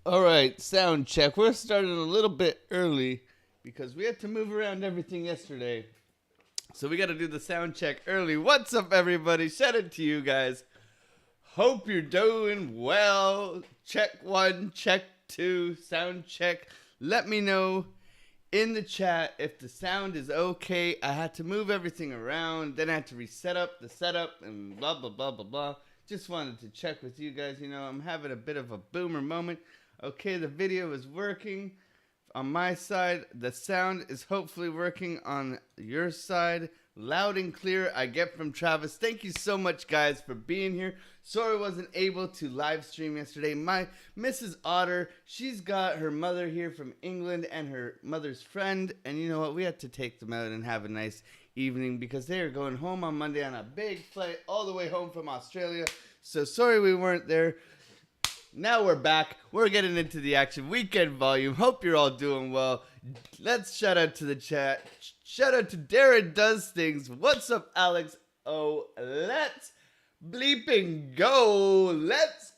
All right, sound check. We're starting a little bit early because we had to move around everything yesterday. So we got to do the sound check early. What's up, everybody? Shout out to you guys. Hope you're doing well. Check one, check two, sound check. Let me know in the chat if the sound is okay. I had to move everything around. Then I had to reset up the setup and blah, blah, blah, blah, blah. Just wanted to check with you guys. You know, I'm having a bit of a boomer moment. Okay, the video is working on my side. The sound is hopefully working on your side. Loud and clear, I get from Travis. Thank you so much, guys, for being here. Sorry I wasn't able to live stream yesterday. My Mrs. Otter, she's got her mother here from England and her mother's friend. And you know what? We had to take them out and have a nice evening because they are going home on Monday on a big flight all the way home from Australia. So sorry we weren't there. Now we're back. We're getting into the action. Weekend volume. Hope you're all doing well. Let's shout out to the chat. Shout out to Darren Does Things. What's up, Alex? Oh, let's bleeping go. Let's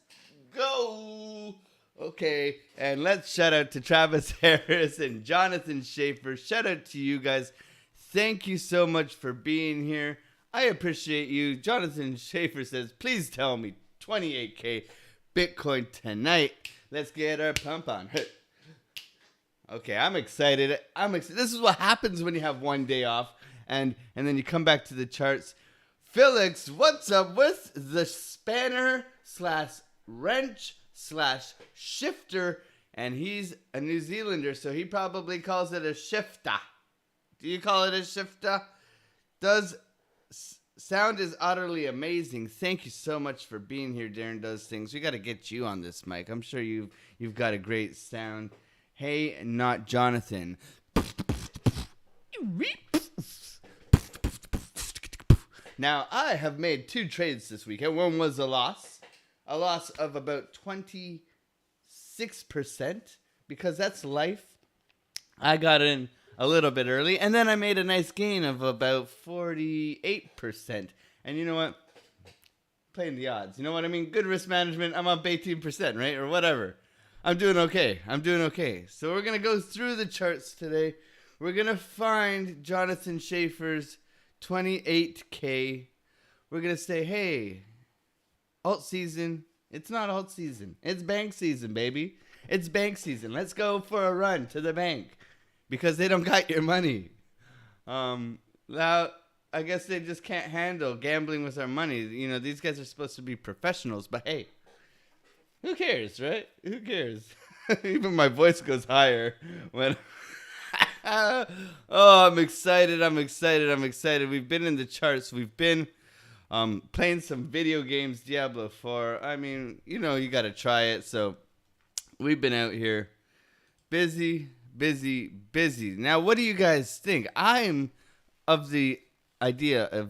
go. Okay, and let's shout out to Travis Harris and Jonathan Schaefer. Shout out to you guys. Thank you so much for being here. I appreciate you. Jonathan Schaefer says, please tell me 28K. Bitcoin tonight. Let's get our pump on. Okay, I'm excited. This is what happens when you have one day off and then you come back to the charts. Felix, what's up with the spanner / wrench / shifter? And he's a New Zealander, so he probably calls it a shifter. Do you call it a shifter? Sound is utterly amazing. Thank you so much for being here, Darren Does Things. We got to get you on this mic. I'm sure you've got a great sound. Hey, not Jonathan. Now, I have made 2 trades this weekend. One was a loss of about 26%, because that's life. I got in a little bit early, and then I made a nice gain of about 48%. And you know what? Playing the odds. You know what I mean? Good risk management. I'm up 18%, right? Or whatever. I'm doing okay. So we're going to go through the charts today. We're going to find Jonathan Schaefer's 28K. We're going to say, hey, alt season. It's not alt season. It's bank season, baby. It's bank season. Let's go for a run to the bank. Because they don't got your money. Now, I guess they just can't handle gambling with our money. You know, these guys are supposed to be professionals, but hey, who cares, right? Who cares? Even my voice goes higher when... Oh, I'm excited. We've been in the charts. We've been playing some video games, Diablo 4. I mean, you know, you got to try it. So we've been out here busy. Now, what do you guys think? I'm of the idea of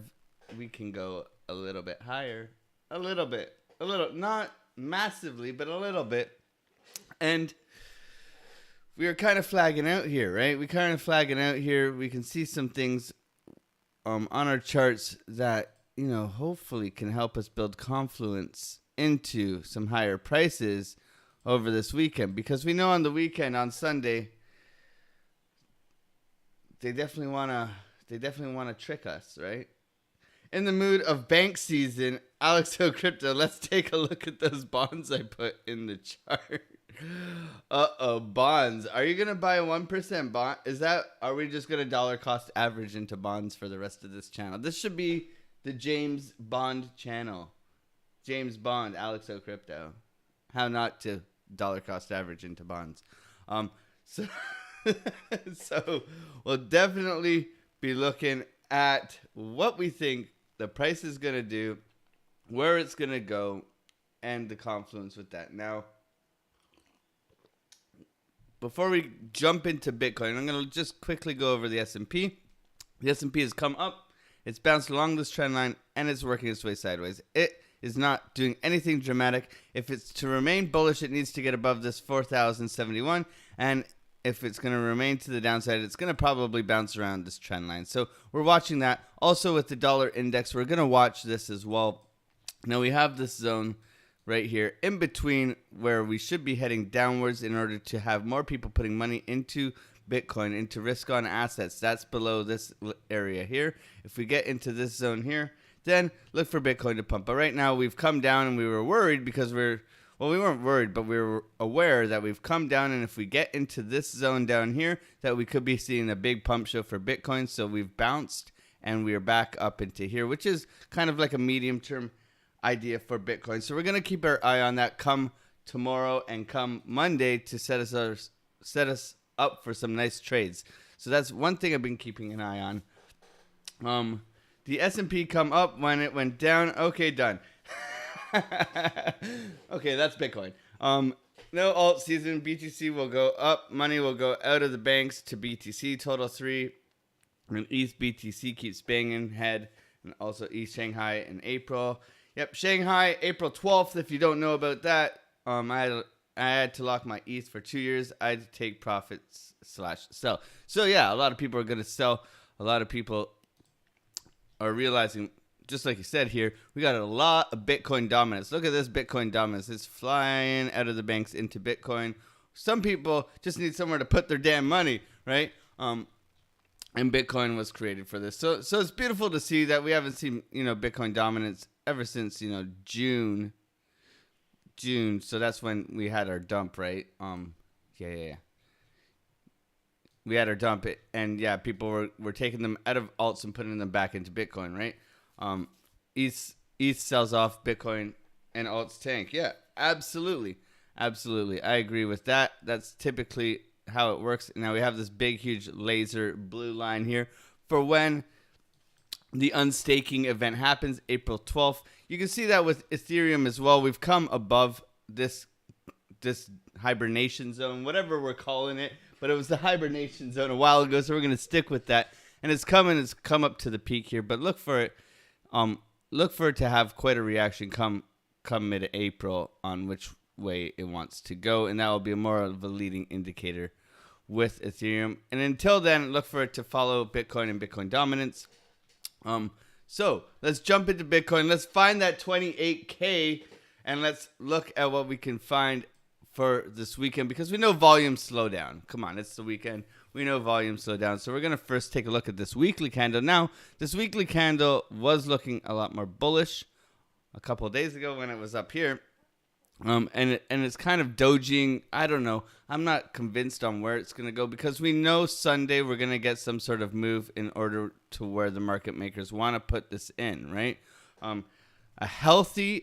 we can go a little bit higher. A little, not massively, but a little bit. And we are kind of flagging out here, right? We can see some things on our charts that, you know, hopefully can help us build confluence into some higher prices over this weekend. Because we know on the weekend, on Sunday, They definitely wanna trick us, right? In the mood of bank season, Alex O Crypto, let's take a look at those bonds I put in the chart. Bonds. Are you gonna buy a 1% bond? Are we just gonna dollar cost average into bonds for the rest of this channel? This should be the James Bond channel. James Bond, Alex O Crypto. How not to dollar cost average into bonds. So we'll definitely be looking at what we think the price is going to do, where it's going to go, and the confluence with that. Now, before we jump into Bitcoin, I'm going to just quickly go over the S&P. The S&P has come up. It's bounced along this trend line, and it's working its way sideways. It is not doing anything dramatic. If it's to remain bullish, it needs to get above this 4,071, and if it's going to remain to the downside, it's going to probably bounce around this trend line. So we're watching that. Also with the dollar index, we're going to watch this as well. Now we have this zone right here in between where we should be heading downwards in order to have more people putting money into Bitcoin, into risk on assets. That's below this area here. If we get into this zone here, then look for Bitcoin to pump. But right now we've come down, and we were worried because we weren't worried, but we were aware that we've come down, and if we get into this zone down here, that we could be seeing a big pump show for Bitcoin. So we've bounced, and we are back up into here, which is kind of like a medium-term idea for Bitcoin. So we're going to keep our eye on that come tomorrow and come Monday to set us up for some nice trades. So that's one thing I've been keeping an eye on. The S&P come up when it went down. Okay, done. Okay, that's Bitcoin. No alt season. BTC will go up. Money will go out of the banks to BTC. Total 3. And ETH BTC keeps banging head. And also ETH Shanghai in April. Yep, Shanghai, April 12th. If you don't know about that, I had to lock my ETH for 2 years. I had to take profits / sell. So yeah, a lot of people are going to sell. A lot of people are realizing, just like you said here, we got a lot of Bitcoin dominance. Look at this Bitcoin dominance. It's flying out of the banks into Bitcoin. Some people just need somewhere to put their damn money, right? And Bitcoin was created for this. So it's beautiful to see that we haven't seen, Bitcoin dominance ever since, June. So that's when we had our dump, right? Yeah. We had our dump, and yeah, people were taking them out of alts and putting them back into Bitcoin, right? ETH sells off, Bitcoin and alts tank. Yeah, absolutely. I agree with that. That's typically how it works. Now we have this big, huge laser blue line here for when the unstaking event happens, April 12th. You can see that with Ethereum as well. We've come above this hibernation zone, whatever we're calling it. But it was the hibernation zone a while ago, so we're going to stick with that. And it's come up to the peak here. But look for it to have quite a reaction come mid-April on which way it wants to go. And that will be more of a leading indicator with Ethereum. And until then, look for it to follow Bitcoin and Bitcoin dominance. So let's jump into Bitcoin. Let's find that 28K, and let's look at what we can find for this weekend, because we know volumes slow down. Come on, it's the weekend. We know volumes slow down. So we're going to first take a look at this weekly candle. Now, this weekly candle was looking a lot more bullish a couple of days ago when it was up here. And it's kind of dojing. I don't know. I'm not convinced on where it's going to go, because we know Sunday we're going to get some sort of move in order to where the market makers want to put this in, right? A healthy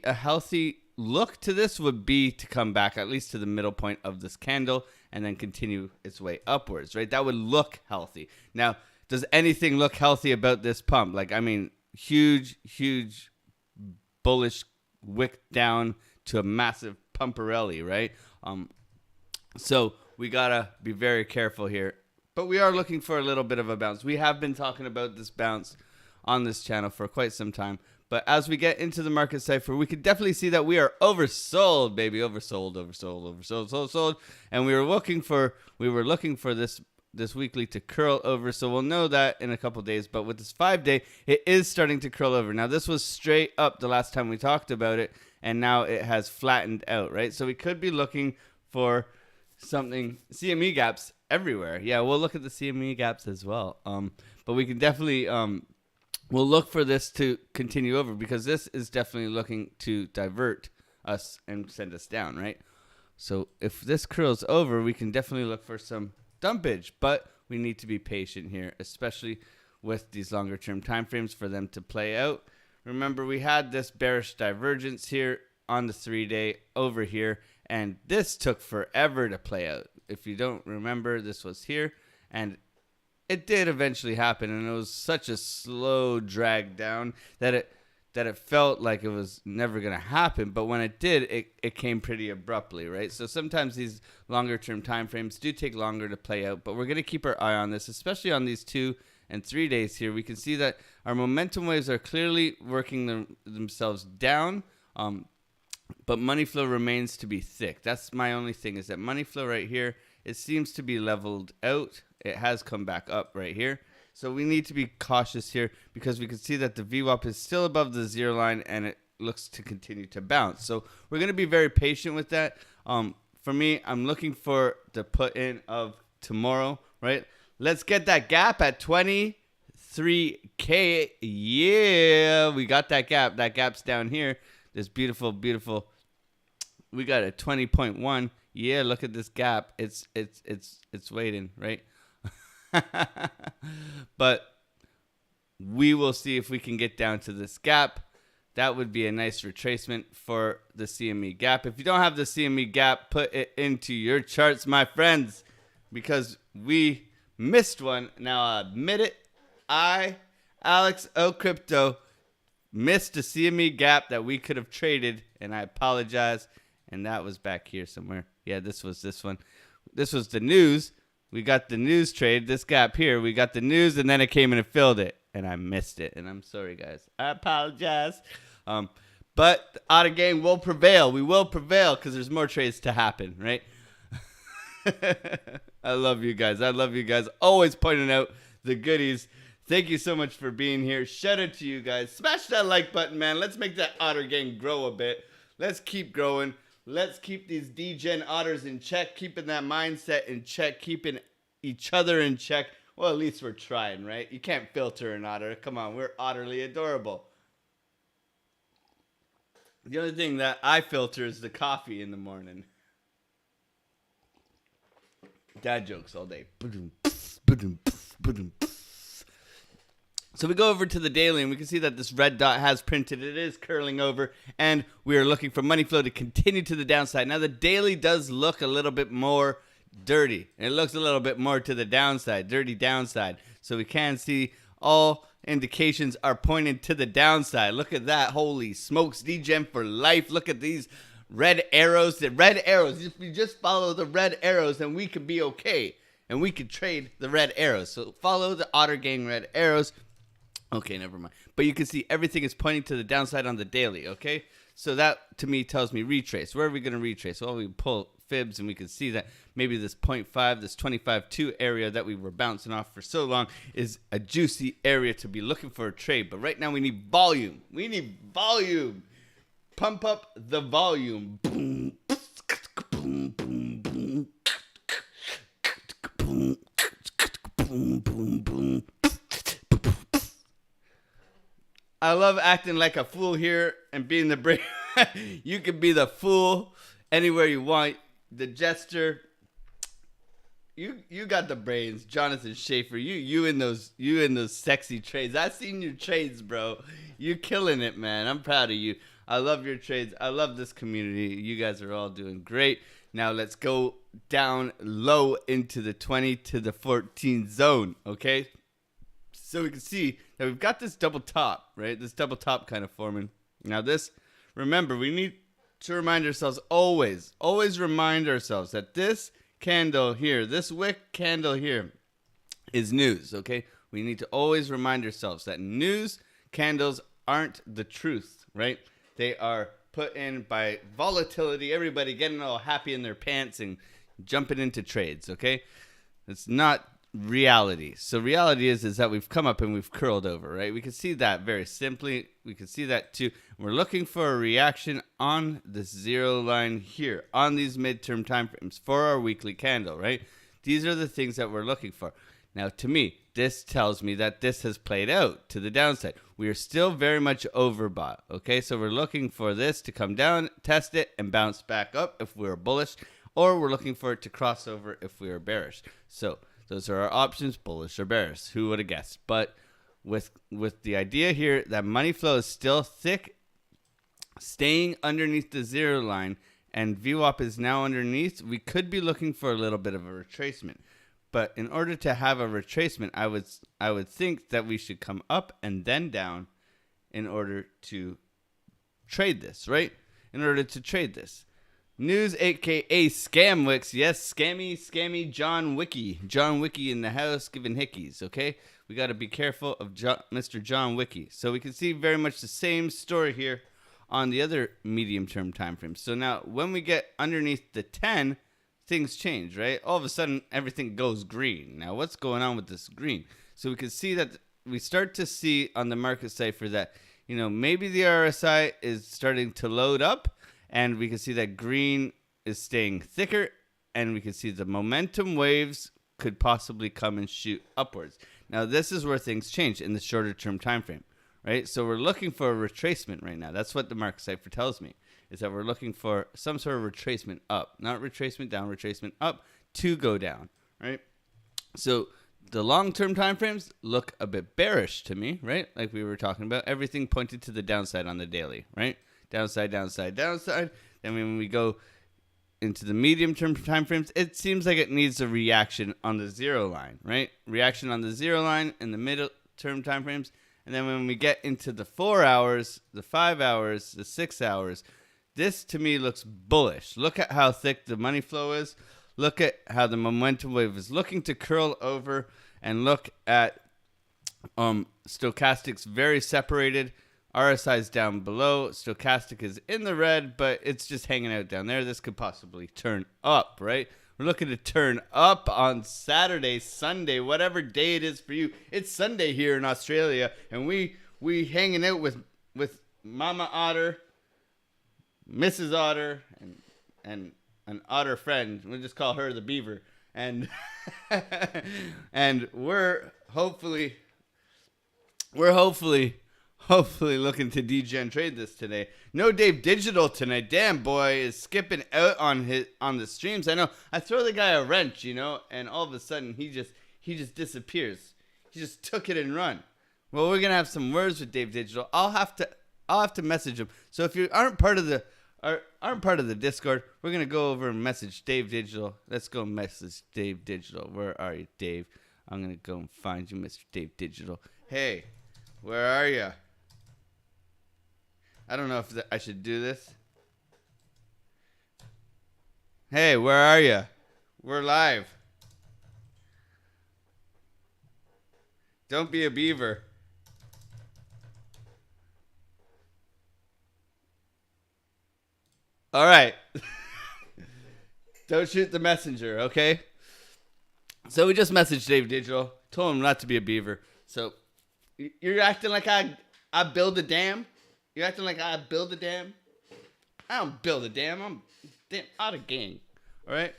look to this would be to come back at least to the middle point of this candle and then continue its way upwards, right? That would look healthy. Now, does anything look healthy about this pump? Huge bullish wick down to a massive pumperelli, right? So we gotta be very careful here, but we are looking for a little bit of a bounce. We have been talking about this bounce on this channel for quite some time. But as we get into the market cipher, we can definitely see that we are oversold, baby. Oversold. And we were looking for this weekly to curl over. So we'll know that in a couple days. But with this 5-day, it is starting to curl over. Now, this was straight up the last time we talked about it, and now it has flattened out, right? So we could be looking for something, CME gaps everywhere. Yeah, we'll look at the CME gaps as well. But we can definitely... we'll look for this to continue over, because this is definitely looking to divert us and send us down, right? So if this curls over, we can definitely look for some dumpage, but we need to be patient here, especially with these longer term time frames for them to play out. Remember, we had this bearish divergence here on the 3-day over here, and this took forever to play out. If you don't remember, this was here, and it did eventually happen, and it was such a slow drag down that it felt like it was never going to happen. But when it did, it came pretty abruptly, right? So sometimes these longer-term time frames do take longer to play out, but we're going to keep our eye on this, especially on these 2 and 3 days here. We can see that our momentum waves are clearly working themselves down, but money flow remains to be thick. That's my only thing, is that money flow right here, it seems to be leveled out. It has come back up right here. So we need to be cautious here, because we can see that the VWAP is still above the 0 line, and it looks to continue to bounce. So we're going to be very patient with that. For me, I'm looking for the put in of tomorrow, right? Let's get that gap at 23K. Yeah, we got that gap. That gap's down here. This beautiful, beautiful. We got a 20.1. Yeah, look at this gap. It's waiting, right? But we will see if we can get down to this gap. That would be a nice retracement for the CME gap. If you don't have the CME gap, put it into your charts, my friends, because we missed one. Now I admit it. Alex O Crypto, missed a CME gap that we could have traded, and I apologize. And that was back here somewhere. Yeah, this was this one. This was the news. We got the news trade, this gap here. We got the news, and then it came in and filled it. And I missed it. And I'm sorry, guys. I apologize. But the otter gang will prevail. We will prevail because there's more trades to happen, right? I love you guys. I love you guys. Always pointing out the goodies. Thank you so much for being here. Shout out to you guys. Smash that like button, man. Let's make that otter gang grow a bit. Let's keep growing. Let's keep these D-Gen otters in check, keeping that mindset in check, keeping each other in check. Well, at least we're trying, right? You can't filter an otter. Come on, we're utterly adorable. The only thing that I filter is the coffee in the morning. Dad jokes all day. So we go over to the daily, and we can see that this red dot has printed. It is curling over, and we are looking for money flow to continue to the downside. Now, the daily does look a little bit more dirty. It looks a little bit more to the downside, dirty downside. So we can see all indications are pointing to the downside. Look at that. Holy smokes, D-Gem for life. Look at these red arrows. The red arrows. If we just follow the red arrows, then we could be okay. And we could trade the red arrows. So follow the Otter Gang red arrows. Okay, never mind. But you can see everything is pointing to the downside on the daily, okay? So that, to me, tells me retrace. Where are we going to retrace? Well, we pull fibs, and we can see that maybe this 0.5, this 25.2 area that we were bouncing off for so long is a juicy area to be looking for a trade. But right now we need volume. We need volume. Pump up the volume. Boom. Boom, boom, boom. Boom, boom, boom, boom. I love acting like a fool here and being the brave. You can be the fool anywhere you want. The jester. You got the brains, Jonathan Schaefer. You in those sexy trades. I've seen your trades, bro. You killing it, man. I'm proud of you. I love your trades. I love this community. You guys are all doing great. Now let's go down low into the 20 to the 14 zone, okay? So we can see that we've got this double top, right? This double top kind of forming. Now this, remember, we need to remind ourselves always remind ourselves that this candle here, this wick candle here is news, okay? We need to always remind ourselves that news candles aren't the truth, right? They are put in by volatility, everybody getting all happy in their pants and jumping into trades, okay? It's not reality. So reality is that we've come up and we've curled over, right? We can see that very simply. We can see that too. We're looking for a reaction on this zero line here on these midterm time frames for our weekly candle, right? These are the things that we're looking for. Now, to me, this tells me that this has played out to the downside. We are still very much overbought, okay? So we're looking for this to come down, test it, and bounce back up if we're bullish, or we're looking for it to cross over if we are bearish. So those are our options, bullish or bearish. Who would have guessed? But with the idea here that money flow is still thick, staying underneath the zero line, and VWAP is now underneath, we could be looking for a little bit of a retracement. But in order to have a retracement, I would think that we should come up and then down in order to trade this, right? In order to trade this. News, aka Scamwicks. Yes, scammy John Wiki. John Wiki in the house giving hickeys, okay? We got to be careful of Mr. John Wiki. So we can see very much the same story here on the other medium-term time frame. So now when we get underneath the 10, things change, right? All of a sudden, everything goes green. Now, what's going on with this green? So we can see that we start to see on the market cipher that, maybe the RSI is starting to load up, and we can see that green is staying thicker, and we can see the momentum waves could possibly come and shoot upwards. Now, this is where things change in the shorter term time frame, right? So we're looking for a retracement right now. That's what the market cipher tells me, is that we're looking for some sort of retracement up, not retracement down, retracement up to go down, right? So the long-term time frames look a bit bearish to me, right? Like we were talking about, everything pointed to the downside on the daily, right? Downside, downside, downside. Then when we go into the medium-term time frames, it seems like it needs a reaction on the 0 line, right? Reaction on the 0 line in the middle-term time frames. And then when we get into the 4 hours, the 5 hours, the 6 hours, this to me looks bullish. Look at how thick the money flow is. Look at how the momentum wave is looking to curl over, and look at stochastics very separated. RSI is down below. Stochastic is in the red, but it's just hanging out down there. This could possibly turn up, right? We're looking to turn up on Saturday, Sunday, whatever day it is for you. It's Sunday here in Australia, and we hanging out with Mama Otter, Mrs. Otter, and an otter friend. We'll just call her the beaver. And and we're hopefully looking to degen trade this today. No Dave Digital tonight. Damn, boy is skipping out on the streams. I know. I throw the guy a wrench, and all of a sudden he just disappears. He just took it and run. Well, we're gonna have some words with Dave Digital. I'll have to message him. So if you aren't part of the Discord, we're gonna go over and message Dave Digital. Let's go message Dave Digital. Where are you, Dave? I'm gonna go and find you, Mr. Dave Digital. Hey, where are you? I don't know if I should do this. Hey, where are you? We're live. Don't be a beaver. All right. Don't shoot the messenger, okay? So we just messaged Dave Digital, told him not to be a beaver. So you're acting like I build a dam? You're acting like I build a dam? I don't build a dam. I'm damn out of gang. All right?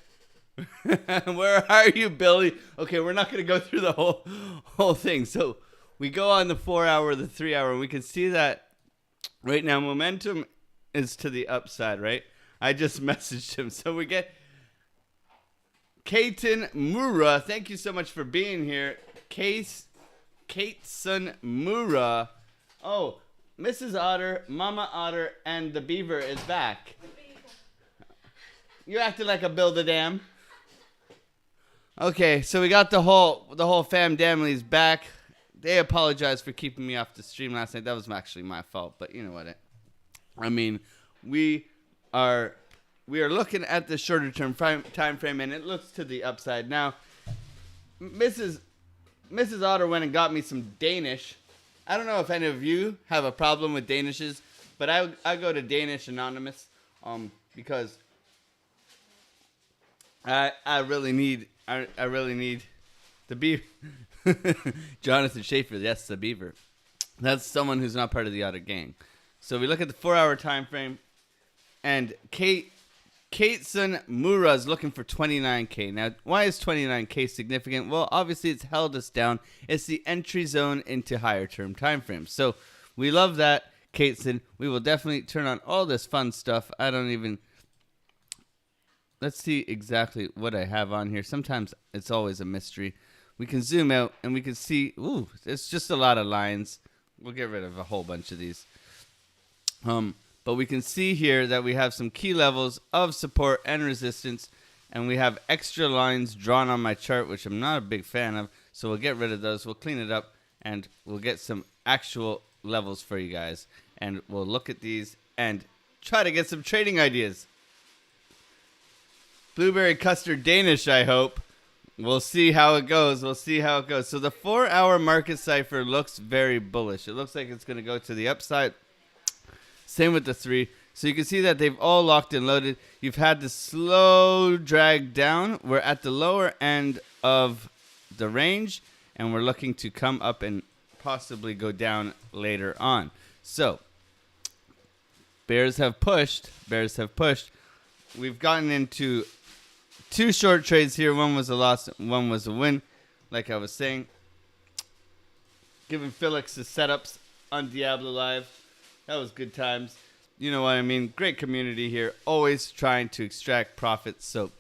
Where are you, Billy? Okay, we're not going to go through the whole thing. So we go on the 4 hour, the 3 hour, and we can see that right now momentum is to the upside, right? I just messaged him. So we get Kaiten Mura. Thank you so much for being here. Kateson Mura. Oh, Mrs. Otter, Mama Otter, and the beaver is back. You acted like a build-a-dam. Okay, so we got the whole fam family's back. They apologized for keeping me off the stream last night. That was actually my fault, but you know what? I mean, we are looking at the shorter term time frame, and it looks to the upside. Now, Mrs. Otter went and got me some Danish. I don't know if any of you have a problem with Danishes, but I go to Danish Anonymous because I really need the beaver. Jonathan Schaefer, yes, the beaver. That's someone who's not part of the Otter gang. So we look at the 4 hour time frame, and Kateson Mura is looking for 29K. Now, why is 29K significant? Well, obviously it's held us down. It's the entry zone into higher term time frames. So we love that, Kateson. We will definitely turn on all this fun stuff. Let's see exactly what I have on here. Sometimes it's always a mystery. We can zoom out and we can see, ooh, it's just a lot of lines. We'll get rid of a whole bunch of these. But we can see here that we have some key levels of support and resistance, and we have extra lines drawn on my chart, which I'm not a big fan of. So we'll get rid of those. We'll clean it up, and we'll get some actual levels for you guys. And we'll look at these and try to get some trading ideas. Blueberry custard Danish, I hope. We'll see how it goes. So the 4 hour market cipher looks very bullish. It looks like it's going to go to the upside. Same with the 3. So you can see that they've all locked and loaded. You've had the slow drag down. We're at the lower end of the range, and we're looking to come up and possibly go down later on. So bears have pushed. We've gotten into 2 short trades here. One was a loss, one was a win. Like I was saying, giving Felix the setups on Diablo Live. That was good times. You know what I mean? Great community here. Always trying to extract profits. So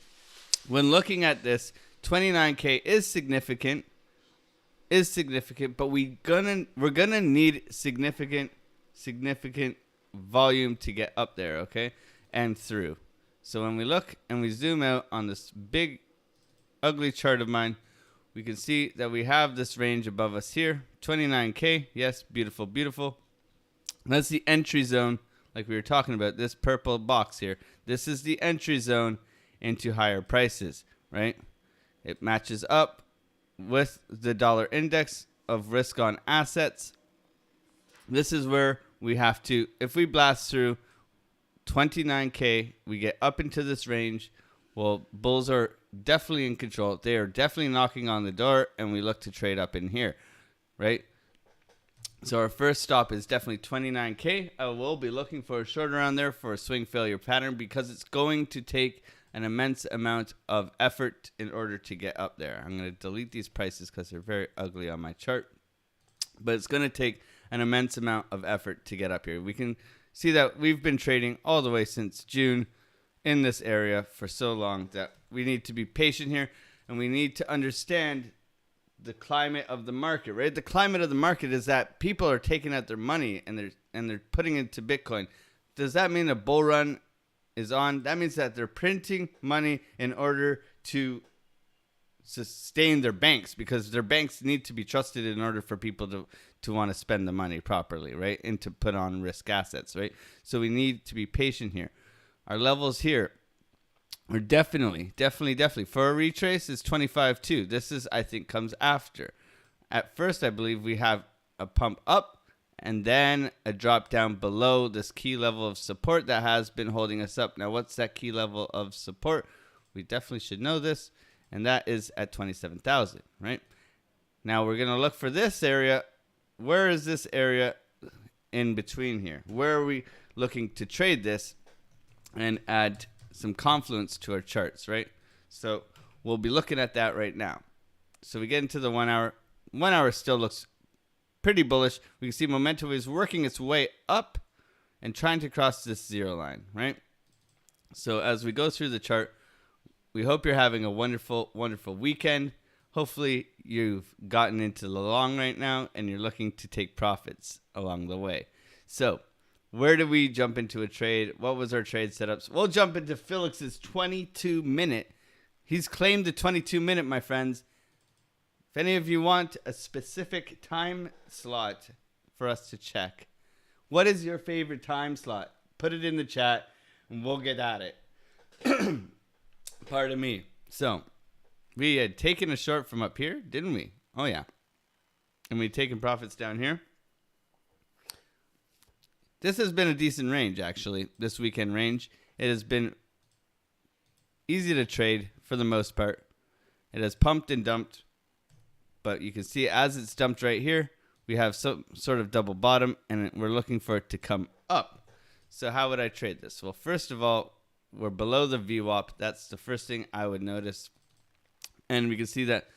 when looking at this, 29K is significant. But we're gonna need significant volume to get up there, okay? And through. So when we look and we zoom out on this big ugly chart of mine, we can see that we have this range above us here, 29K. Yes, beautiful. That's the entry zone, like we were talking about, this purple box here. This is the entry zone into higher prices, right? It matches up with the dollar index of risk on assets. This is where we have to, if we blast through 29K, we get up into this range. Well, bulls are definitely in control. They are definitely knocking on the door, and we look to trade up in here, right? So our first stop is definitely 29K. I will be looking for a short around there for a swing failure pattern because it's going to take an immense amount of effort in order to get up there. I'm going to delete these prices because they're very ugly on my chart. But it's going to take an immense amount of effort to get up here. We can see that we've been trading all the way since June in this area for so long that we need to be patient here, and we need to understand the climate of the market, right? The climate of the market is that people are taking out their money and they're putting it into Bitcoin. Does that mean a bull run is on? That means that they're printing money in order to sustain their banks, because their banks need to be trusted in order for people to want to spend the money properly, right? And to put on risk assets, right? So we need to be patient here. Our levels here are definitely for a retrace is 25.2. This is, I think, comes after. At first, I believe we have a pump up and then a drop down below this key level of support that has been holding us up. Now, what's that key level of support? We definitely should know this, and that is at 27,000, right? Now, we're going to look for this area. Where is this area in between here? Where are we looking to trade this and add some confluence to our charts, right? So we'll be looking at that right now. So we get into the 1 hour. 1 hour still looks pretty bullish. We can see momentum is working its way up and trying to cross this 0 line, right? So as we go through the chart, we hope you're having a wonderful weekend. Hopefully you've gotten into the long right now and you're looking to take profits along the way. So where do we jump into a trade? What was our trade setups? We'll jump into Felix's 22-minute. He's claimed the 22-minute, my friends. If any of you want a specific time slot for us to check, what is your favorite time slot? Put it in the chat and we'll get at it. Pardon me. So, we had taken a short from up here, didn't we? Oh, yeah. And we'd taken profits down here. This has been a decent range, actually, this weekend range. It has been easy to trade for the most part. It has pumped and dumped, but you can see as it's dumped right here, we have some sort of double bottom, and we're looking for it to come up. So how would I trade this? Well, first of all, we're below the VWAP. That's the first thing I would notice. And we can see that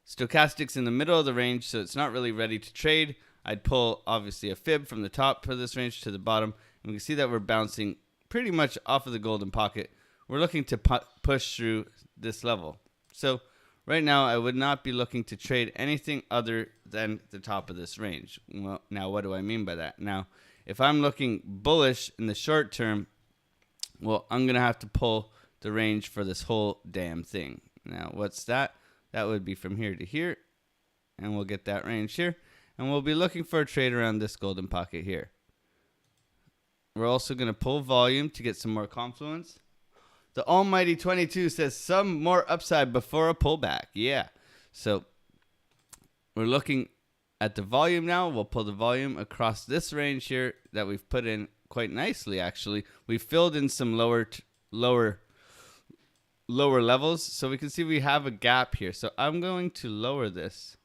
stochastic's in the middle of the range, so it's not really ready to trade. I'd pull, obviously, a fib from the top for this range to the bottom. And we can see that we're bouncing pretty much off of the golden pocket. We're looking to push through this level. So right now, I would not be looking to trade anything other than the top of this range. Well, now, what do I mean by that? Now, if I'm looking bullish in the short term, well, I'm going to have to pull the range for this whole damn thing. Now, what's that? That would be from here to here. And we'll get that range here. And we'll be looking for a trade around this golden pocket here. We're also going to pull volume to get some more confluence. The almighty 22 says some more upside before a pullback. Yeah. So we're looking at the volume now. We'll pull the volume across this range here that we've put in quite nicely, actually. We filled in some lower levels. So we can see we have a gap here. So I'm going to lower this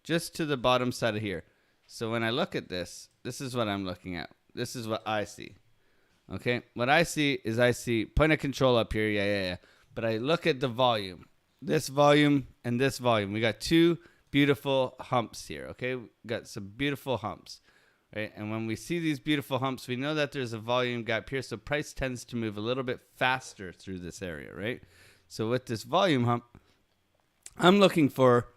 just to the bottom side of here. So when I look at this, This is what I'm looking at. This is what I see. Okay, what I see is I see point of control up here. Yeah. But I look at the volume. This volume and this volume. We got two beautiful humps here. Okay, we got some beautiful humps. Right, and when we see these beautiful humps, we know that there's a volume gap here. So price tends to move a little bit faster through this area, right? So with this volume hump, I'm looking for,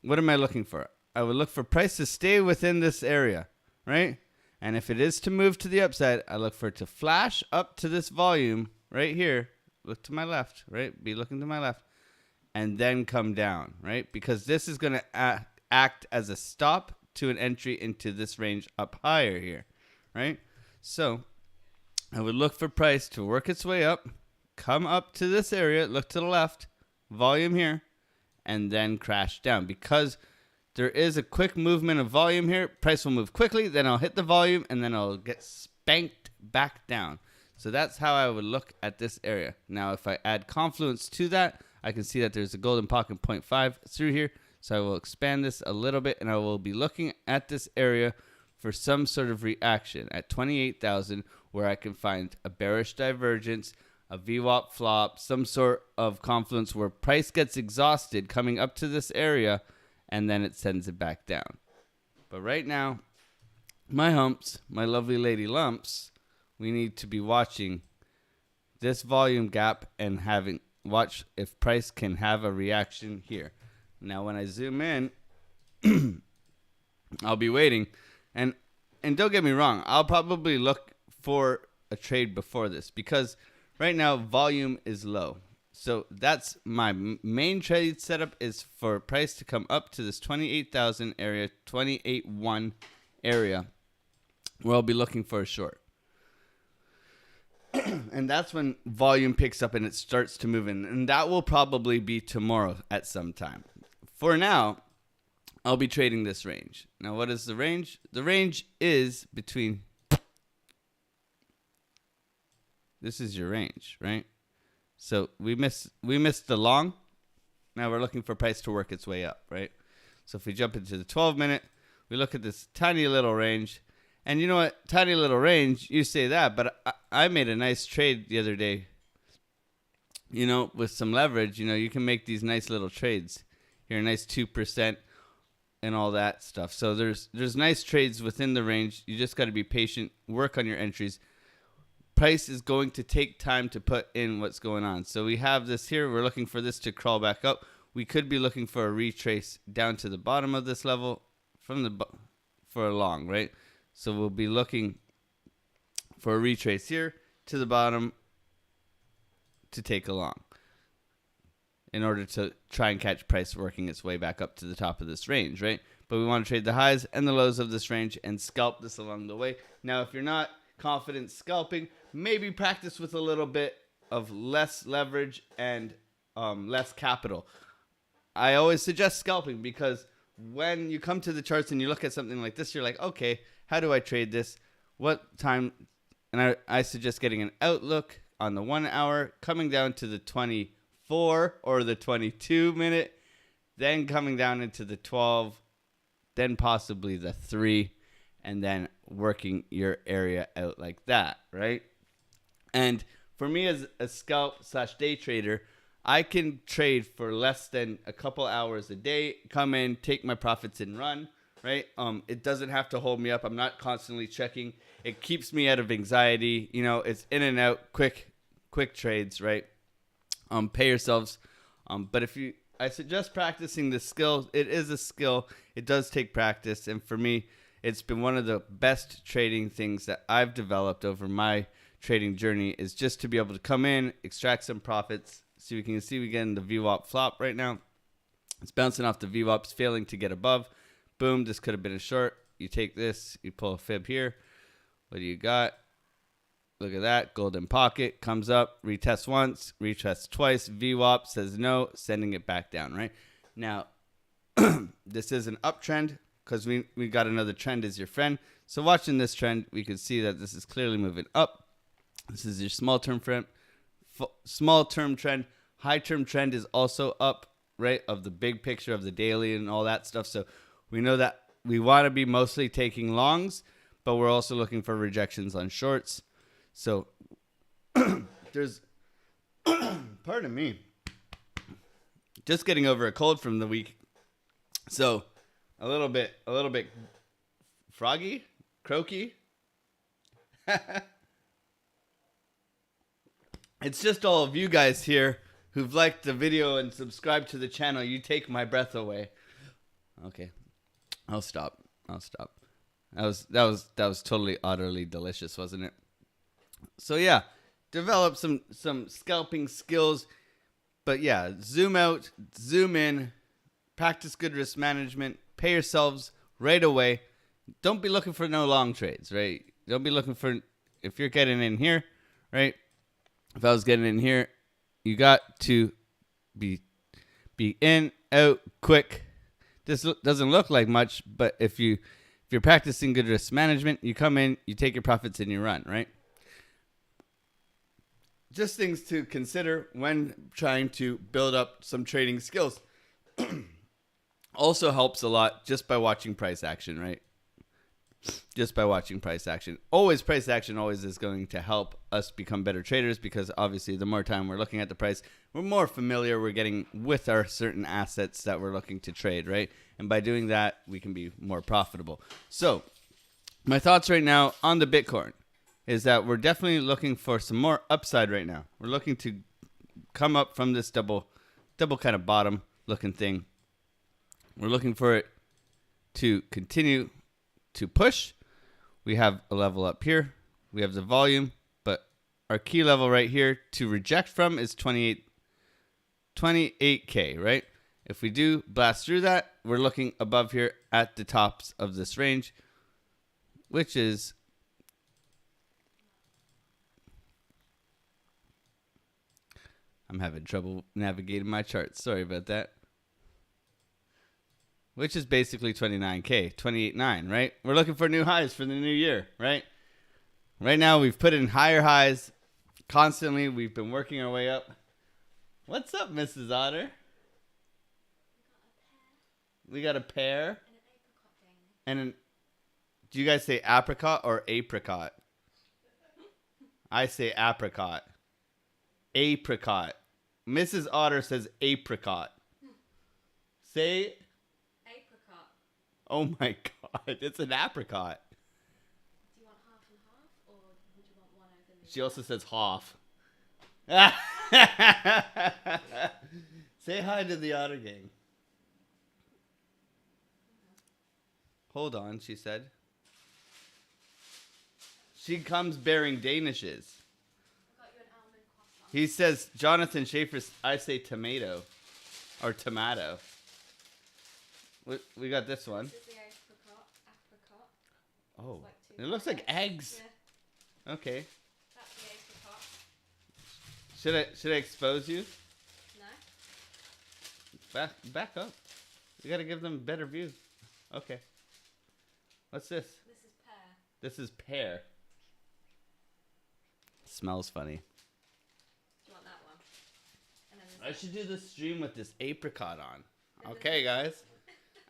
what am I looking for? I would look for price to stay within this area, right? And if it is to move to the upside, I look for it to flash up to this volume right here. Look to my left, right? Be looking to my left. And then come down, right? Because this is going to act as a stop to an entry into this range up higher here, right? So I would look for price to work its way up, come up to this area, look to the left, volume here, and then crash down. Because there is a quick movement of volume here, price will move quickly, then I'll hit the volume, and then I'll get spanked back down. So that's how I would look at this area. Now, if I add confluence to that, I can see that there's a golden pocket 0.5 through here. So I will expand this a little bit, and I will be looking at this area for some sort of reaction at 28,000, where I can find a bearish divergence, a VWAP flop, some sort of confluence where price gets exhausted coming up to this area, and then it sends it back down. But right now, my humps, my lovely lady lumps, we need to be watching this volume gap and watch if price can have a reaction here. Now, when I zoom in, I'll be waiting. And don't get me wrong, I'll probably look for a trade before this because right now volume is low. So that's my main trade setup, is for price to come up to this 28,000 area, 28.1 area, where I'll be looking for a short. And that's when volume picks up and it starts to move in. And that will probably be tomorrow at some time. For now, I'll be trading this range. Now, what is the range? The range is between... This is your range, right? So we missed the long. Now we're looking for price to work its way up, right? So if we jump into the 12-minute, we look at this tiny little range. And you know what? Tiny little range, you say that, but I made a nice trade the other day. You know, with some leverage, you know, you can make these nice little trades. Here, a nice 2% and all that stuff. So there's nice trades within the range. You just got to be patient, work on your entries. Price is going to take time to put in what's going on. So we have this here. We're looking for this to crawl back up. We could be looking for a retrace down to the bottom of this level for a long, right? So we'll be looking for a retrace here to the bottom to take a long, in order to try and catch price working its way back up to the top of this range, right? But we want to trade the highs and the lows of this range and scalp this along the way. Now, if you're not confident scalping, maybe practice with a little bit of less leverage and less capital. I always suggest scalping because when you come to the charts and you look at something like this, you're like, okay, how do I trade this? What time? And I suggest getting an outlook on the 1 hour, coming down to the 24 or the 22 minute, then coming down into the 12, then possibly the 3, and then working your area out like that, right? And for me as a scalp / day trader, I can trade for less than a couple hours a day, come in, take my profits and run, right? It doesn't have to hold me up. I'm not constantly checking. It keeps me out of anxiety. You know, it's in and out, quick trades, right? Pay yourselves. But I suggest practicing this skill. It is a skill. It does take practice. And for me, it's been one of the best trading things that I've developed over my trading journey, is just to be able to come in, extract some profits. So we can see we get in the VWAP flop right now. It's bouncing off the VWAPs, failing to get above. Boom, this could have been a short. You take this, you pull a fib here. What do you got? Look at that. Golden pocket comes up, retests once, retests twice. VWAP says no, sending it back down, right? Now, this is an uptrend because we got another trend as your friend. So watching this trend, we can see that this is clearly moving up. This is your small-term trend. Small-term trend. High-term trend is also up, right, of the big picture of the daily and all that stuff. So we know that we want to be mostly taking longs, but we're also looking for rejections on shorts. So there's, pardon me, just getting over a cold from the week. So a little bit froggy, croaky. It's just all of you guys here who've liked the video and subscribed to the channel. You take my breath away. Okay, I'll stop. That was totally utterly delicious, wasn't it? So yeah, develop some scalping skills, but yeah, zoom out, zoom in, practice good risk management, pay yourselves right away. Don't be looking for no long trades, right? Don't be looking for, if you're getting in here, right? If I was getting in here, you got to be in, out, quick. This doesn't look like much, but if you're practicing good risk management, you come in, you take your profits, and you run, right? Just things to consider when trying to build up some trading skills. Also helps a lot just by watching price action, right? Just by watching price action. Price action always is going to help us become better traders, because obviously the more time we're looking at the price, we're more familiar we're getting with our certain assets that we're looking to trade, right? And by doing that, we can be more profitable. So my thoughts right now on the Bitcoin is that we're definitely looking for some more upside right now. We're looking to come up from this double kind of bottom looking thing. We're looking for it to continue to push. We have a level up here. We have the volume, but our key level right here to reject from is 28K, right? If we do blast through that, we're looking above here at the tops of this range, which is I'm having trouble navigating my charts. Sorry about that. Which is basically 29K, 28.9, right? We're looking for new highs for the new year, right? Right now, we've put in higher highs constantly. We've been working our way up. What's up, Mrs. Otter? We got a pear. And do you guys say apricot or apricot? I say apricot. Apricot. Mrs. Otter says apricot. Say apricot. Oh my god, it's an apricot. Do you want half and half, or would you want one over the She also says half. Say hi to the Otter gang. Hold on, she said. She comes bearing Danishes. He says, Jonathan Schaefer, I say tomato. Or tomato. We got this one. This is the apricot. Oh, it looks like eggs. Yeah. Okay. That's the apricot. Should I expose you? No. Back up. You gotta give them a better view. Okay. What's this? This is pear. This is pear. Smells funny. Do you want that one? And then I should do the stream with this apricot on. Okay, guys.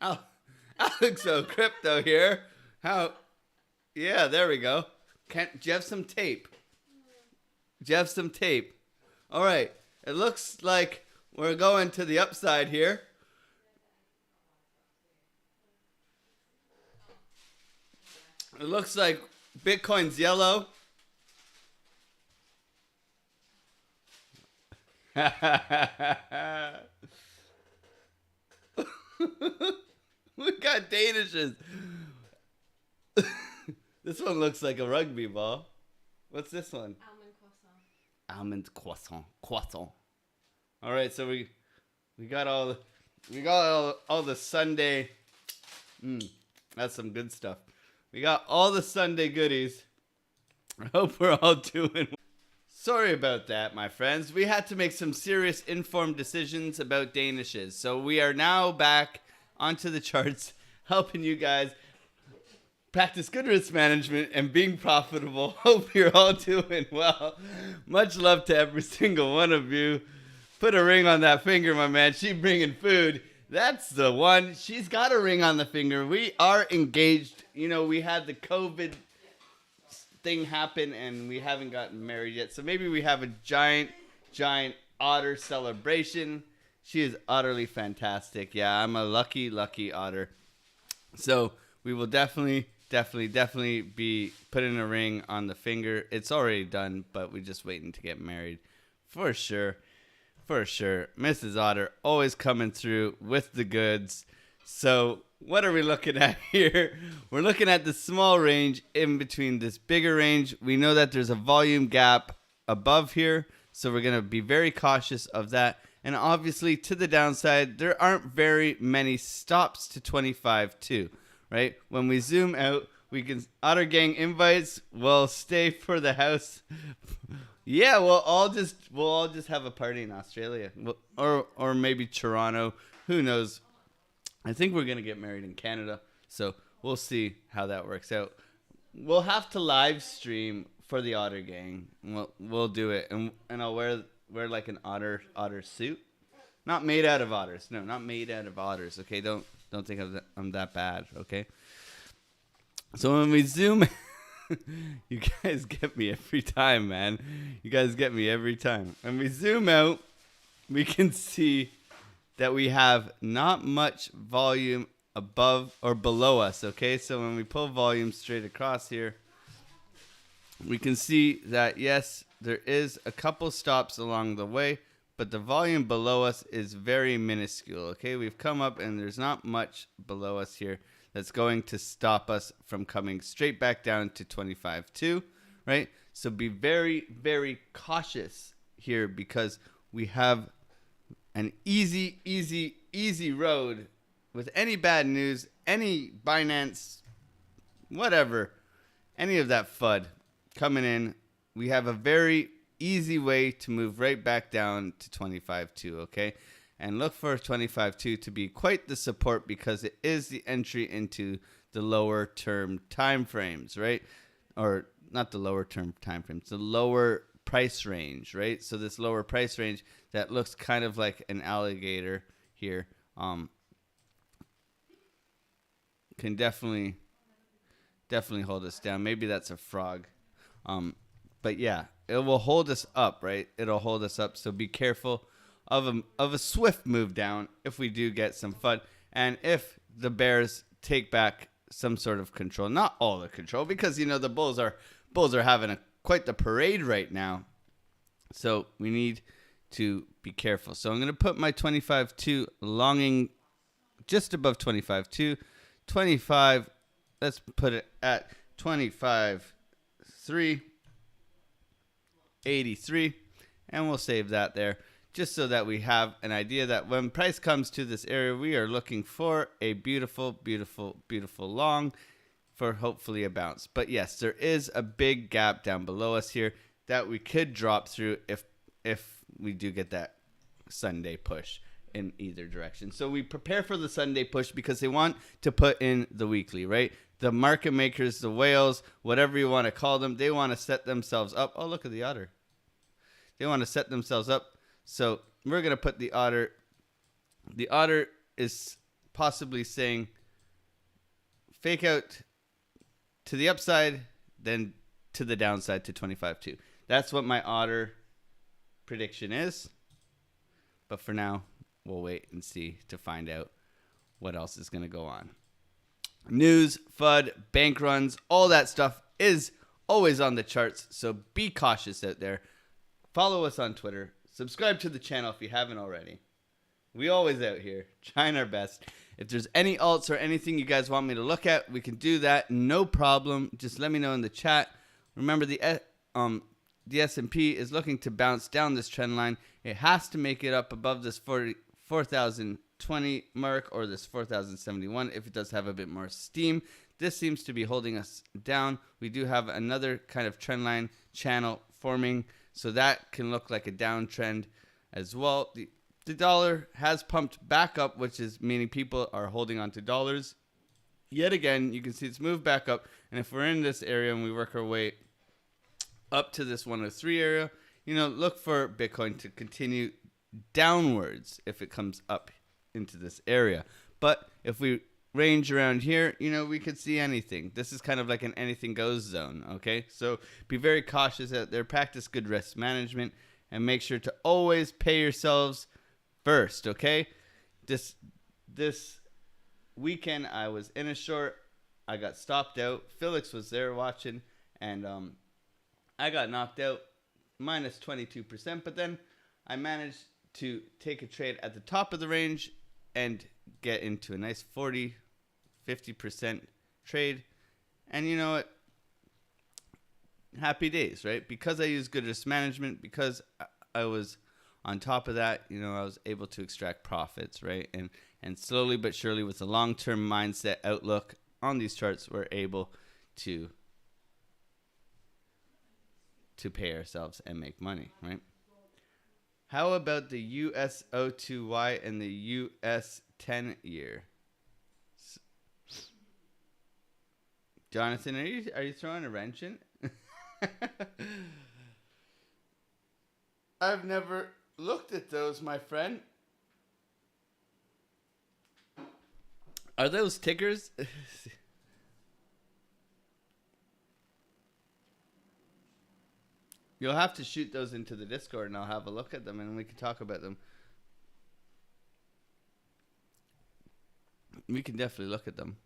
Alex Crypto here. How? Yeah, there we go. Do you have some tape? Do you have some tape? All right. It looks like we're going to the upside here. It looks like Bitcoin's yellow. We got Danishes. This one looks like a rugby ball. What's this one? almond croissant. Almond croissant. All right, so we got all the Sunday. That's some good stuff. We got all the Sunday goodies. I hope we're all doing well. Sorry about that, my friends. We had to make some serious informed decisions about Danishes. So we are now back onto the charts, helping you guys practice good risk management and being profitable. Hope you're all doing well. Much love to every single one of you. Put a ring on that finger, my man. She bringing food. That's the one. She's got a ring on the finger. We are engaged. You know, we had the COVID thing happen and we haven't gotten married yet. So maybe we have a giant otter celebration. She is utterly fantastic. Yeah, I'm a lucky otter. So we will definitely be putting a ring on the finger. It's already done, but we're just waiting to get married. For sure. Mrs. Otter always coming through with the goods. So what are we looking at here? We're looking at the small range in between this bigger range. We know that there's a volume gap above here, so we're going to be very cautious of that. And obviously, to the downside, there aren't very many stops to 25.2, right? When we zoom out, we can Otter Gang invites will stay for the house. Yeah, we'll all just have a party in Australia, or maybe Toronto. Who knows? I think we're gonna get married in Canada, so we'll see how that works out. We'll have to live stream for the Otter Gang. We'll do it, and I'll wear like an otter suit, not made out of otters. No, not made out of otters. Okay, don't think I'm that bad. Okay. So when we zoom, you guys get me every time, man. You guys get me every time. When we zoom out, we can see that we have not much volume above or below us. Okay, so when we pull volume straight across here, we can see that yes, there is a couple stops along the way, but the volume below us is very minuscule. Okay, we've come up and there's not much below us here that's going to stop us from coming straight back down to 25.2, right? So be very cautious here because we have an easy road with any bad news, any Binance, whatever, any of that FUD coming in. We have a very easy way to move right back down to 25.2, okay? And look for 25.2 to be quite the support because it is the entry into the lower term time frames, right? Or not the lower term time frames, the lower price range, right? So this lower price range that looks kind of like an alligator here can definitely hold us down. Maybe that's a frog. But yeah, it will hold us up, right? It'll hold us up. So be careful of a swift move down if we do get some FUD, and if the bears take back some sort of control, not all the control, because you know the bulls are having quite the parade right now. So we need to be careful. So I'm going to put my 25.2 longing just above 25.2, 25. Let's put it at 25.383, and we'll save that there. Just so that we have an idea that when price comes to this area, we are looking for a beautiful long for hopefully a bounce. But yes, there is a big gap down below us here that we could drop through if we do get that Sunday push in either direction. So we prepare for the Sunday push because they want to put in the weekly, right? The market makers, the whales, whatever you want to call them, they want to set themselves up. Oh, look at the otter. They want to set themselves up. So we're going to put the otter. The otter is possibly saying fake out to the upside, then to the downside to 25.2. That's what my otter prediction is. But for now, we'll wait and see to find out what else is going to go on. News, FUD, bank runs, all that stuff is always on the charts. So be cautious out there. Follow us on Twitter. Subscribe to the channel if you haven't already. We always out here trying our best. If there's any alts or anything you guys want me to look at, we can do that. No problem. Just let me know in the chat. Remember, the S&P is looking to bounce down this trend line. It has to make it up above this 4,020 mark or this 4,071 if it does have a bit more steam. This seems to be holding us down. We do have another kind of trend line channel forming. So that can look like a downtrend as well. The dollar has pumped back up, which is meaning people are holding on to dollars. Yet again, you can see it's moved back up. And if we're in this area and we work our way up to this 103 area, look for Bitcoin to continue downwards if it comes up into this area. But if we range around here, we could see anything. This is kind of like an anything goes zone, okay? So be very cautious out there. Practice good risk management and make sure to always pay yourselves first, okay? This weekend I was in a short. I got stopped out. Felix was there watching, and I got knocked out minus 22%, but then I managed to take a trade at the top of the range and get into a nice 50% trade. And you know what? Happy days, right? Because I used good risk management, because I was on top of that, I was able to extract profits, right? And slowly but surely, with a long-term mindset outlook on these charts, we're able to pay ourselves and make money, right? How about the USO2Y and the US 10-year? Jonathan, are you throwing a wrench in? I've never looked at those, my friend. Are those tickers? You'll have to shoot those into the Discord and I'll have a look at them and we can talk about them. We can definitely look at them.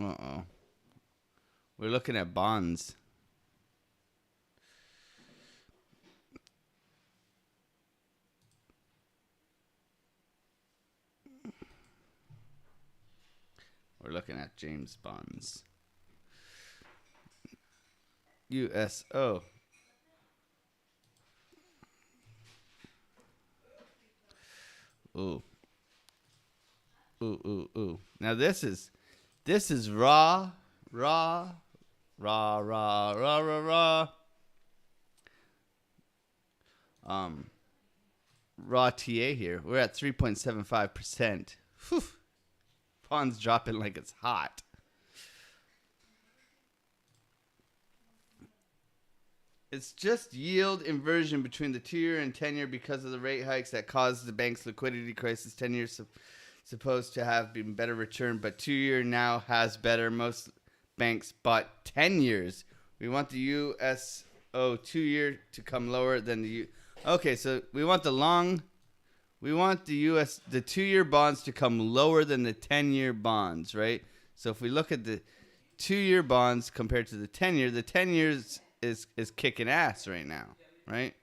Uh-oh. We're looking at bonds. We're looking at James bonds. USO. Ooh. Ooh. Now this is raw. Raw TA here. We're at 3.75%. Whew. Bond's dropping like it's hot. It's just yield inversion between the 2-year and 10-year because of the rate hikes that caused the bank's liquidity crisis. 10 years supposed to have been better return, but 2-year now has better. Most banks bought 10 years. We want the USO 2-year to come lower than the Okay, so we want the 2-year bonds to come lower than the 10-year bonds, right? So if we look at the 2-year bonds compared to the 10-year, the 10 years is kicking ass right now, right?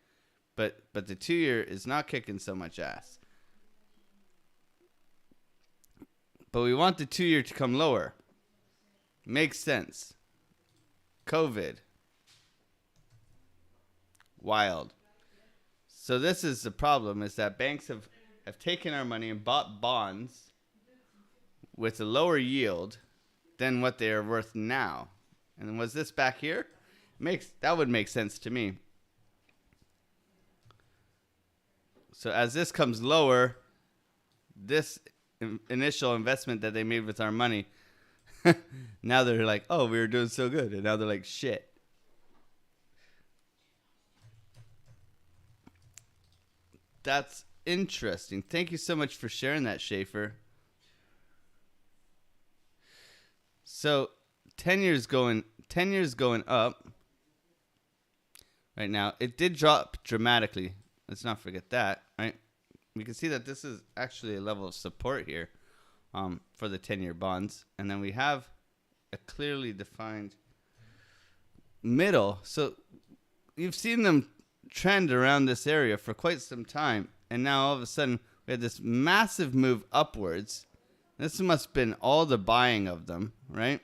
But the 2-year is not kicking so much ass. But we want the 2-year to come lower. Makes sense. COVID. Wild. So this is the problem, is that banks have taken our money and bought bonds with a lower yield than what they are worth now. And was this back here? That would make sense to me. So as this comes lower, this initial investment that they made with our money, now they're like, oh, we were doing so good. And now they're like, shit. That's interesting. Thank you so much for sharing that, Schaefer. So 10 years going up right now. It did drop dramatically. Let's not forget that, right? We can see that this is actually a level of support here for the 10-year bonds. And then we have a clearly defined middle. So you've seen them trend around this area for quite some time. And now all of a sudden we had this massive move upwards. This must have been all the buying of them, right?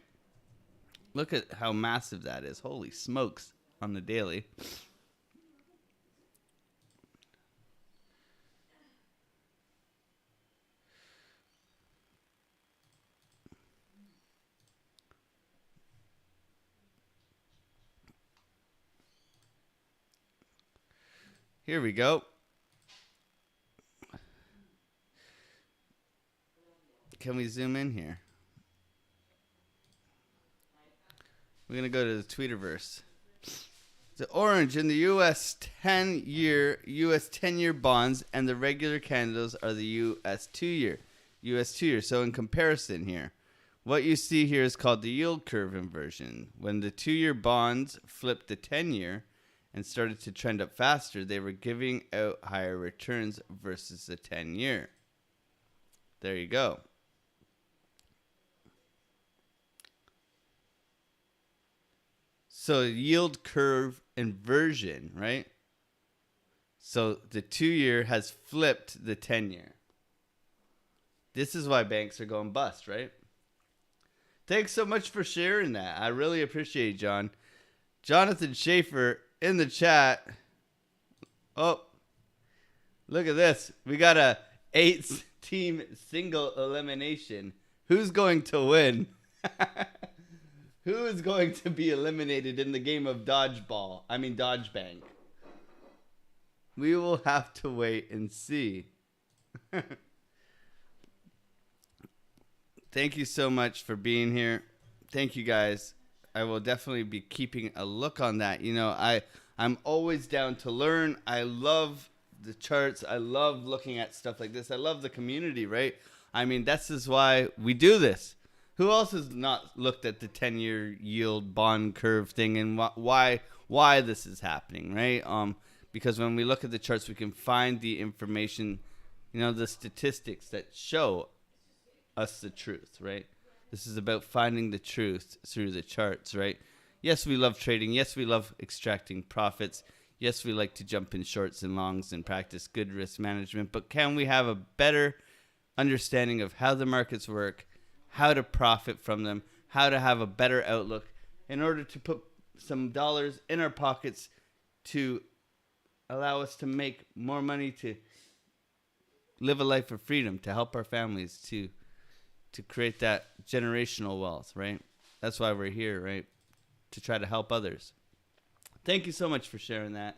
Look at how massive that is. Holy smokes on the daily. Here we go. Can we zoom in here? We're going to go to the Tweeterverse. The orange in the US 10-year bonds, and the regular candles are the US 2-year. So in comparison here, what you see here is called the yield curve inversion. When the 2-year bonds flipped the 10-year and started to trend up faster, they were giving out higher returns versus the 10-year. There you go. So yield curve inversion, right? So the 2-year has flipped the 10-year. This is why banks are going bust, right? Thanks so much for sharing that. I really appreciate it, John. Jonathan Schaefer in the chat. Oh, look at this. We got a 8-team single elimination. Who's going to win? Who is going to be eliminated in the game of Dodge Bank? We will have to wait and see. Thank you so much for being here. Thank you, guys. I will definitely be keeping a look on that. You know, I'm always down to learn. I love the charts. I love looking at stuff like this. I love the community, right? I mean, this is why we do this. Who else has not looked at the 10-year yield bond curve thing and why this is happening, right? Because when we look at the charts, we can find the information, you know, the statistics that show us the truth, right? This is about finding the truth through the charts, right? Yes, we love trading. Yes, we love extracting profits. Yes, we like to jump in shorts and longs and practice good risk management. But can we have a better understanding of how the markets work, how to profit from them, how to have a better outlook in order to put some dollars in our pockets to allow us to make more money, to live a life of freedom, to help our families, to create that generational wealth, right? That's why we're here, right? To try to help others. Thank you so much for sharing that.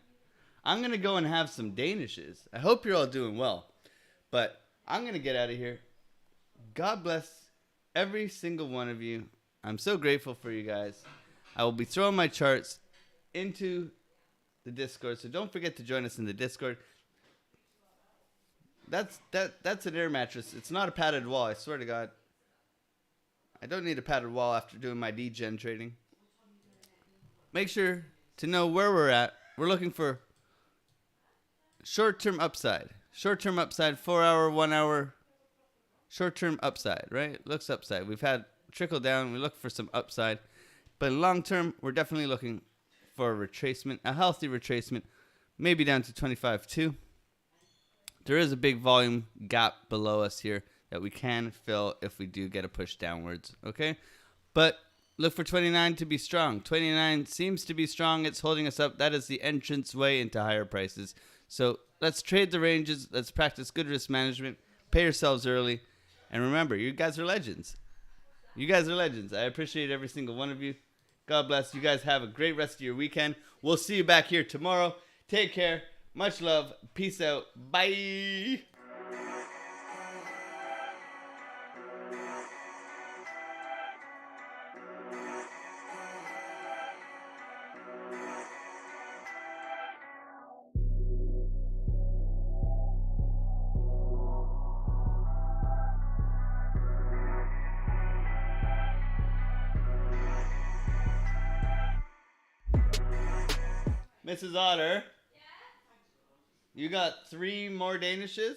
I'm going to go and have some Danishes. I hope you're all doing well. But I'm going to get out of here. God bless every single one of you. I'm so grateful for you guys. I will be throwing my charts into the Discord, so don't forget to join us in the Discord. That's an air mattress. It's not a padded wall, I swear to God. I don't need a padded wall after doing my degen trading. Make sure to know where we're at. We're looking for short-term upside. Short-term upside, 4-hour, 1-hour. Short-term upside, right? Looks upside. We've had trickle down. We look for some upside. But long-term, we're definitely looking for a retracement, a healthy retracement, maybe down to 25.2. There is a big volume gap below us here that we can fill if we do get a push downwards, okay? But look for 29 to be strong. 29 seems to be strong. It's holding us up. That is the entrance way into higher prices. So let's trade the ranges. Let's practice good risk management. Pay yourselves early. And remember, you guys are legends. You guys are legends. I appreciate every single one of you. God bless. You guys have a great rest of your weekend. We'll see you back here tomorrow. Take care. Much love. Peace out. Bye. Mrs. Otter, you got 3 more Danishes?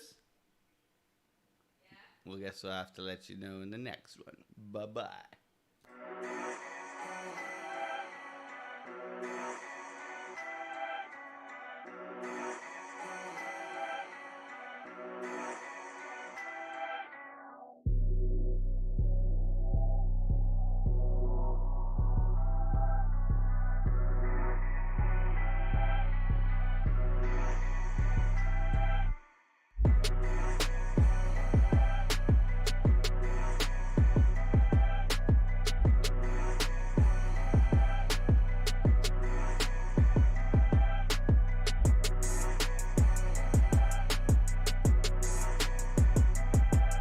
Well, guess I'll have to let you know in the next one. Bye-bye.